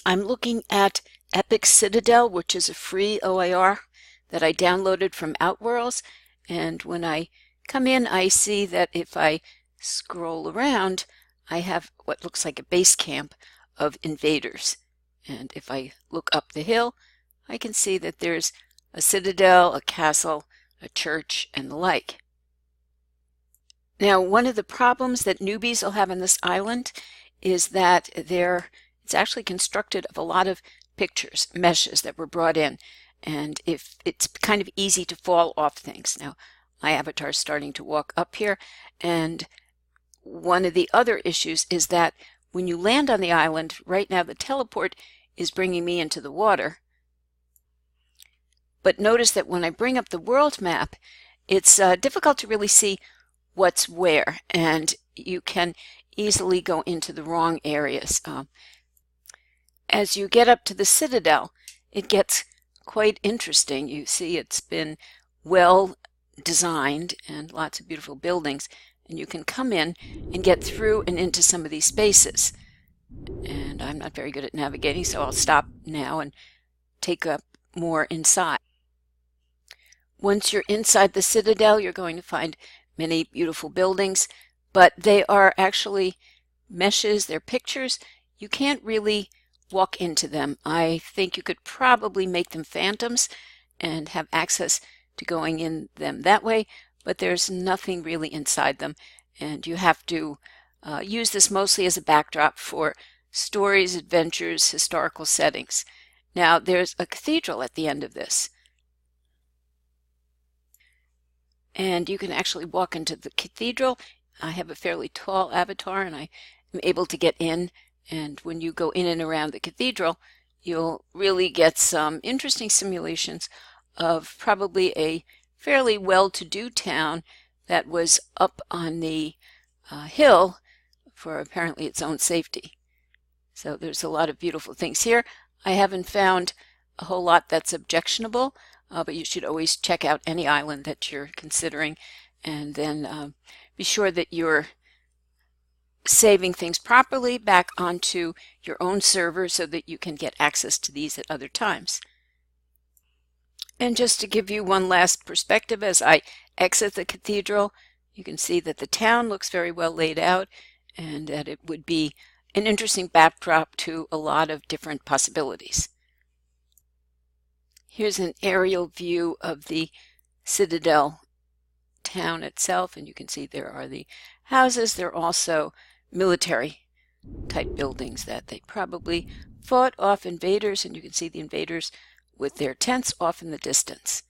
I'm looking at Epid Citadel, which is a free OAR that I downloaded from Outworldz. And when I come in, I see that if I scroll around, I have what looks like a base camp of invaders. And if I look up the hill, I can see that there's a citadel, a castle, a church, and the like. Now, one of the problems that newbies will have on this island is that it's actually constructed of a lot of pictures, meshes that were brought in, and if it's kind of easy to fall off things. Now, my avatar is starting to walk up here, and one of the other issues is that when you land on the island, right now the teleport is bringing me into the water. But notice that when I bring up the world map, it's difficult to really see what's where, and you can easily go into the wrong areas. As you get up to the Citadel, it gets quite interesting. You see it's been well designed and lots of beautiful buildings, and you can come in and get through and into some of these spaces. And I'm not very good at navigating, so I'll stop now and take up more inside. Once you're inside the Citadel, you're going to find many beautiful buildings, but they are actually meshes, they're pictures. You can't really walk into them. I think you could probably make them phantoms and have access to going in them that way, but there's nothing really inside them, and you have to use this mostly as a backdrop for stories, adventures, historical settings. Now, there's a cathedral at the end of this, and you can actually walk into the cathedral. I have a fairly tall avatar, and I am able to get in. And when you go in and around the cathedral, you'll really get some interesting simulations of probably a fairly well-to-do town that was up on the hill for apparently its own safety. So there's a lot of beautiful things here. I haven't found a whole lot that's objectionable, but you should always check out any island that you're considering, and then be sure that you're saving things properly back onto your own server so that you can get access to these at other times. And just to give you one last perspective, as I exit the cathedral, you can see that the town looks very well laid out and that it would be an interesting backdrop to a lot of different possibilities. Here's an aerial view of the Citadel town itself, and you can see there are the houses. There are also military type buildings that they probably fought off invaders, and you can see the invaders with their tents off in the distance.